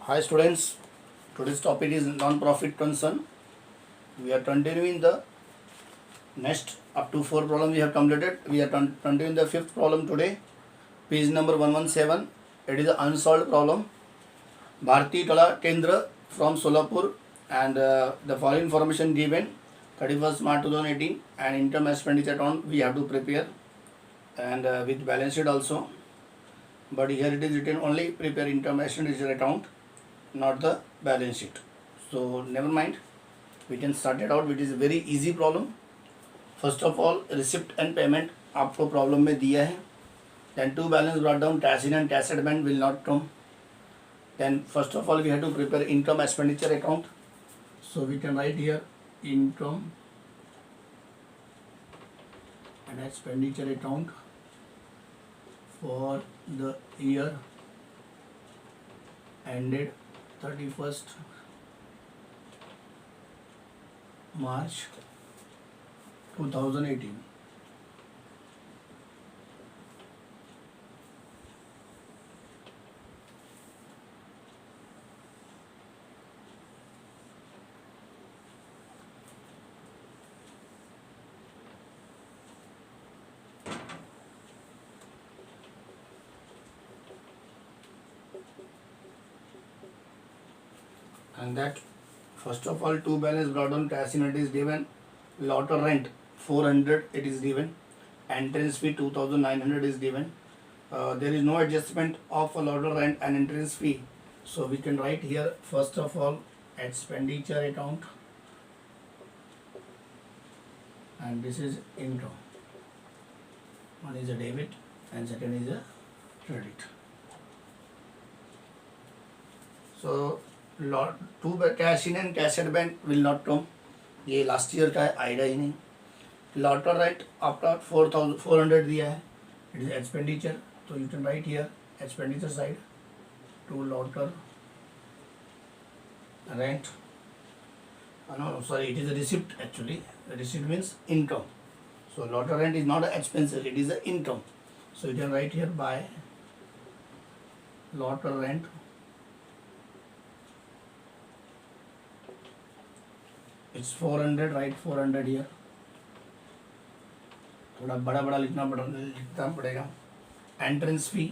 Hi students, today's topic is non-profit concern. We are continuing the next up to 4 problem we have completed. We are continuing the 5th problem today. Page number 117. It is an unsolved problem. Bharti Tala Kendra from Solapur and the following information given 31st March 2018 and income expenditure account we have to prepare and with balance sheet also. But here it is written only prepare income expenditure account, not the balance sheet. So never mind, we can start it out. It is a very easy problem. First of all, receipt and payment आपको problem में दिया है. Then two balance brought down, cash in and cash advance will not come. Then first of all we have to prepare income expenditure account. So we can write here income and expenditure account for the year ended 31st March 2018. And that first of all two balance brought down, cash in it is given, lot of rent 400 it is given, entrance fee 2900 is given. There is no adjustment of a lot of rent and entrance fee, so we can write here first of all expenditure account and this is income. One is a debit and second is a credit. So lot two cash in and cash advance will not come. ये last year का है, idea ही नहीं. Lot right आपका 400 दिया है, it is expenditure, तो you can write here expenditure side to later rent. No, sorry, it is a receipt actually. Receipt means income. So lottery rent is not an expense, it is an income. So you can write here by lottery rent it's 400, write 400 here. थोड़ा बड़ा बड़ा लिखना पड़ेगा. Entrance fee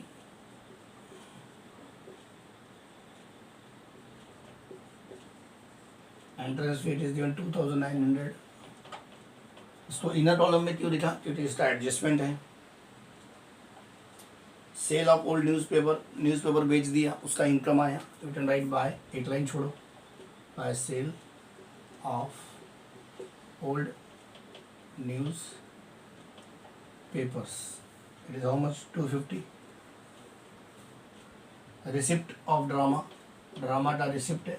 it is given 2900. इसको inner column में क्यों लिखा? क्योंकि इसका एडजस्टमेंट है. सेल ऑफ ओल्ड न्यूज़पेपर बेच दिया, उसका इनकम आया, तो यू कैन राइट बाय, एक लाइन छोड़ो, by sale of old news papers. It is how much? 250. Receipt of drama का receipt है.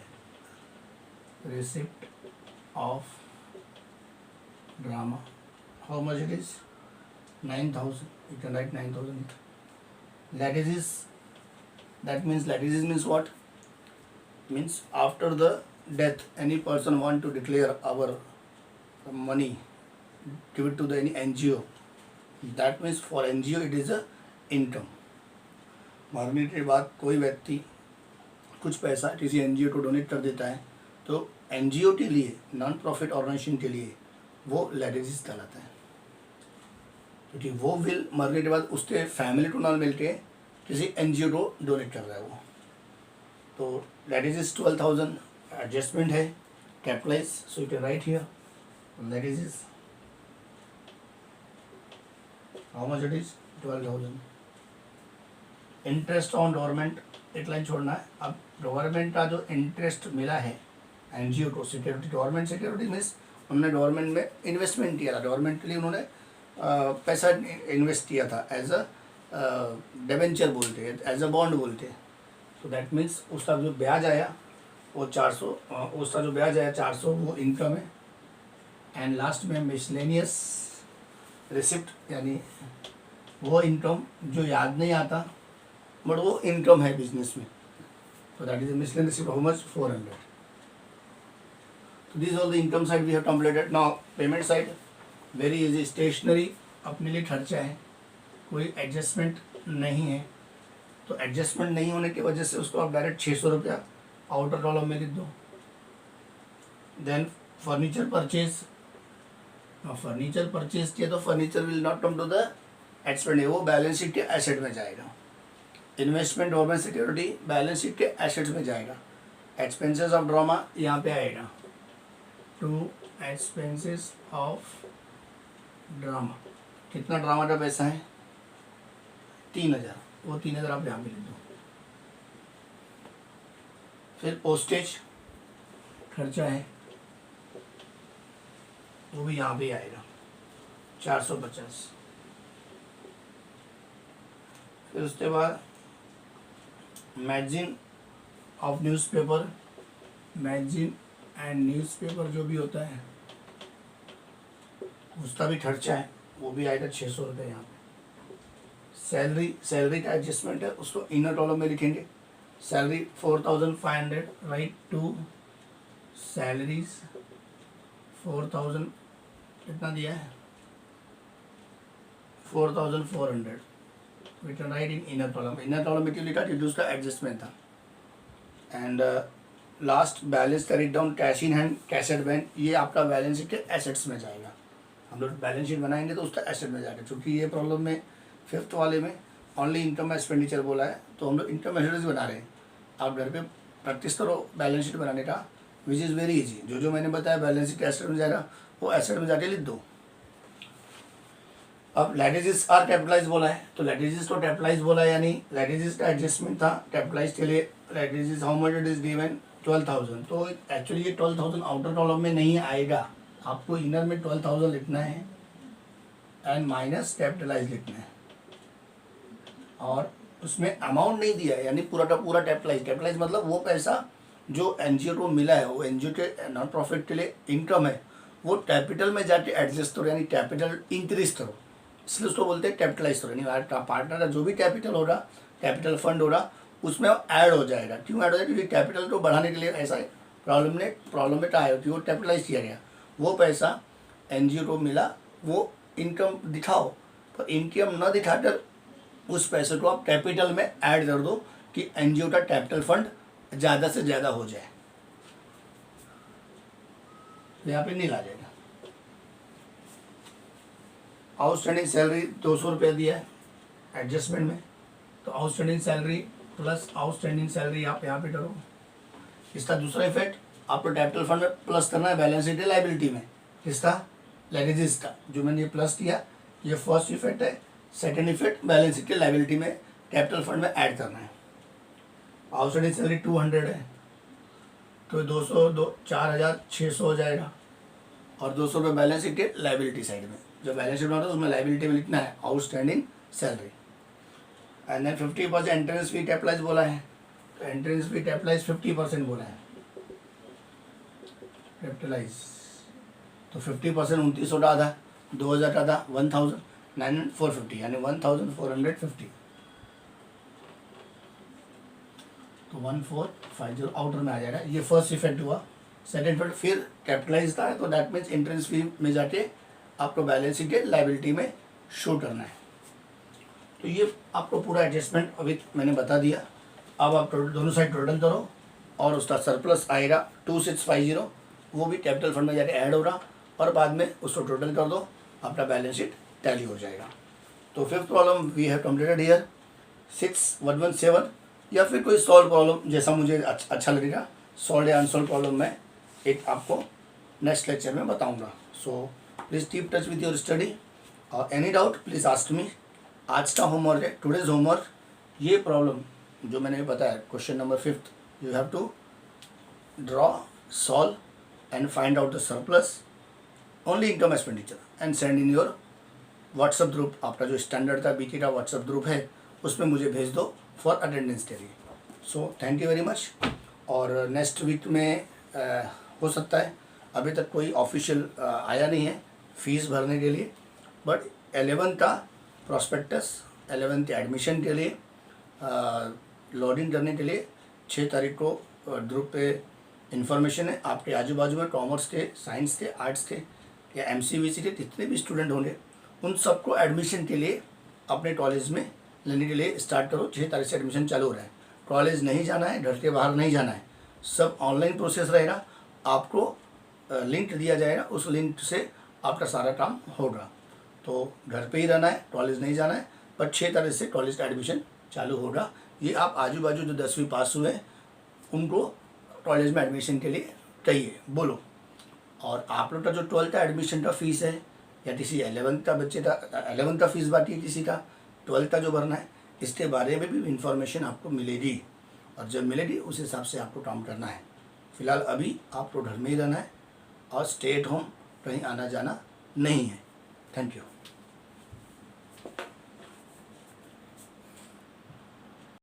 Receipt of drama, how much it is? 9,000. You can write 9,000. Latices, that means latices means what? Means after the death any person want to declare our money, give it to the any NGO, that means for NGO it is a income. मरने के बाद कोई व्यक्ति कुछ पैसा किसी NGO को donate कर देता है, तो NGO के लिए, नॉन प्रॉफिट ऑर्गेनाइजेशन के लिए वो लेगेसीज कहलाता है, क्योंकि वो विल मरने के बाद उसके फैमिली को ना मिल के किसी NGO को डोनेट कर रहा है वो. तो लेगेसीज 12,000 एडजस्टमेंट है, capitalize, so you can write here legacies how much it is 12,000. Interest on government, एक लाइन छोड़ना है. अब गवर्नमेंट का जो इंटरेस्ट मिला है एनजीओ को, सिक्योरिटी, गवर्नमेंट सिक्योरिटी मीन्स उन्होंने गवर्नमेंट में इन्वेस्टमेंट किया था, गवर्नमेंट के लिए उन्होंने पैसा इन्वेस्ट किया था, एज अ डिबेंचर बोलते हैं, एज अ बॉन्ड बोलते हैं. तो दैट मीन्स उसका जो ब्याज आया वो 400, उसका जो ब्याज आया 400 वो इनकम है. एंड लास्ट में मिसलेनियस रिसिप्ट, यानी वो इनकम जो याद नहीं आता बट वो इनकम है बिजनेस में, तो that is miscellaneous receipt, how much? 400. तो this all the income side we have completed. Now payment side very easy. Stationery अपने लिए खर्चा है, कोई एडजस्टमेंट नहीं है, तो एडजस्टमेंट नहीं होने की वजह से उसको आप डायरेक्ट 600 रुपया आउटर कॉलम में लिख दो। Then furniture purchase, furniture purchase किया तो furniture will not come to the expenditure, वो बैलेंस शीट के एसेट में जाएगा। Investment government security balance sheet के एसेट्स में जाएगा। एक्सपेंसेस ऑफ ड्रामा यहाँ पे आएगा, टू एक्सपेंसेस ऑफ ड्रामा। कितना ड्रामा का पैसा है? 3000, वो 3000 आप यहाँ पे लिख दो। फिर पोस्टेज खर्चा है, वो भी यहाँ पे आएगा 450। फिर उसके बाद magazine of newspaper, magazine and newspaper जो भी होता है उसका भी खर्चा है, वो भी आएगा 600 रुपये यहाँ पे। सैलरी का एडजस्टमेंट है, उसको इनर कॉलम में लिखेंगे। सैलरी 4500, राइट टू सैलरीज 4000, कितना दिया है? 4400, we can write in inner column। inner column में क्यों लिखा? क्योंकि उसका एडजस्टमेंट था। And last balance carry down, cash in hand, cash at bank, ये आपका बैलेंस शीट के एसेट्स में जाएगा। हम लोग बैलेंस शीट बनाएंगे तो उसका एसेट में जाएगा। क्योंकि ये प्रॉब्लम में 5th वाले में ओनली इनकम एक्सपेंडिचर बोला है, तो हम लोग इनकम एसेट्स बना रहे हैं। आप घर पे प्रैक्टिस करो बैलेंस शीट बनाने का, विच इज़ वेरी इजी। जो जो मैंने बताया बैलेंस शीट एसेट में जाएगा, वो एसेट में जाके लिख दो। अब लाइटेजेस आर कैपिटलाइज बोला है, तो लाइटेजेस तो कैपिटलाइज बोला है, यानी लाइटेजेस का एडजस्टमेंट था कैपिटलाइज के लिए। लाइटेजेस how much it is given 12000, तो एक्चुअली ये 12000 आउटर कॉलम में नहीं आएगा, आपको इनर में 12000 लिखना है एंड माइनस कैपिटलाइज लिखना है। और उसमें अमाउंट नहीं दिया है, यानी पूरा का पूरा कैपिटलाइज। कैपिटलाइज मतलब वो पैसा जो एनजीओ को मिला है, वो एनजीओ के नॉन प्रॉफिट के लिए इनकम है, वो कैपिटल में जाके एडजस्ट करो, यानी कैपिटल इंक्रीज करो, इसलिए उसको बोलते हैं कैपिटलाइज करो। यानी पार्टनर का जो भी कैपिटल होगा, कैपिटल फंड होगा, उसमें ऐड हो जाएगा। क्यों ऐड हो जाएगा? क्योंकि कैपिटल को बढ़ाने के लिए ऐसा प्रॉब्लम में क्या है कि वो कैपिटलाइज किया गया, वो पैसा एनजीओ को मिला, वो इनकम दिखाओ। पर इनकम न दिखाकर उस पैसे को आप कैपिटल में ऐड कर दो कि एनजीओ का कैपिटल फंड ज़्यादा से ज़्यादा हो जाए, यहाँ पे नील आ जाएगा। आउटस्टैंडिंग सैलरी 200 रुपया दिया है एडजस्टमेंट में, तो outstanding salary plus outstanding salary आप यहाँ पे करो। इसका दूसरा इफेक्ट आपको कैपिटल फंड में प्लस करना है बैलेंस शीट लायबिलिटी में। किसका? लाइटेजेस का। जो मैंने ये प्लस किया, ये फर्स्ट इफेक्ट है। Second effect balance sheet liability में कैपिटल फंड में ऐड करना है। आउटस्टैंडिंग सैलरी 200 है, तो 200 4600 हो जाएगा, और 200 रुपये बैलेंस शीट के लायबिलिटी साइड में। जो बैलेंस शीट बनाता है उसमें लायबिलिटी में लिखना है outstanding salary. And then 50% entrance fee capitalize बोला है, तो एंट्रेंस फी कैपिटलाइज 50% बोला है कैपिटलाइज, तो 50% 2900 का आधा, 2000 का आधा 1950, यानी 1450, तो 1450 आउटर में आ जाएगा। ये फर्स्ट इफेक्ट हुआ। सेकेंड इफेक्ट फिर कैपिटलाइज का है, तो दैट मीन्स एंट्रेंस फी में जाके आपको बैलेंस शीट के लायबिलिटी में शो करना है। तो ये आपको पूरा एडजस्टमेंट अभी मैंने बता दिया। अब आप दोनों साइड टोटल करो, और उसका सरप्लस आएगा 2650, वो भी कैपिटल फंड में जाके ऐड होगा, और बाद में उसको टोटल कर दो, आपका बैलेंस शीट टैली हो जाएगा। तो 5th problem we have completed here. 6117, या फिर कोई सॉल्व प्रॉब्लम जैसा मुझे अच्छा लगेगा, सॉल्व या अनसॉल्व प्रॉब्लम मैं एक आपको नेक्स्ट लेक्चर में बताऊंगा। So please keep touch with your study, और any doubt please ask me. आज का होमवर्क है, टुडेज होमवर्क, ये प्रॉब्लम जो मैंने बताया, question number 5th, you have to draw, solve and find out the surplus only income expenditure and send in your WhatsApp group. आपका जो standard का बीके का व्हाट्सएप ग्रुप है, उसमें मुझे भेज दो फॉर अटेंडेंस के लिए। So thank you very much. और नेक्स्ट वीक में हो सकता है, अभी तक कोई ऑफिशियल आया नहीं है फीस भरने के लिए, बट 11th का प्रॉस्पेक्टस, 11th एडमिशन के लिए लॉगिन करने के लिए 6 तारीख को ग्रुप पे इन्फॉर्मेशन है। आपके आजू बाजू में कॉमर्स के, साइंस के, आर्ट्स के या MCVC के जितने भी स्टूडेंट होंगे, उन सबको एडमिशन के लिए अपने कॉलेज में लेने के लिए स्टार्ट करो। 6 तारीख से एडमिशन चालू हो रहा है। कॉलेज नहीं जाना है, घर के बाहर नहीं जाना है, सब ऑनलाइन प्रोसेस रहेगा, आपको लिंक दिया जाएगा, उस लिंक से आपका सारा काम होगा। तो घर पे ही रहना है, कॉलेज नहीं जाना है, पर 6 तारीख से कॉलेज का एडमिशन चालू होगा। ये आप आजू बाजू जो 10वीं पास हुए हैं उनको कॉलेज में एडमिशन के लिए चाहिए, बोलो। और आप लोग का जो 12th का एडमिशन का फ़ीस है, या किसी 11th का बच्चे का 11th का फ़ीस बाकी है, किसी का 12th का जो भरना है, इसके बारे में भी इंफॉर्मेशन आपको मिलेगी। और जब मिलेगी उस हिसाब से आपको काम करना है। फ़िलहाल अभी आपको घर में ही रहना है और स्टे एट होम, कहीं आना जाना नहीं है। Thank you.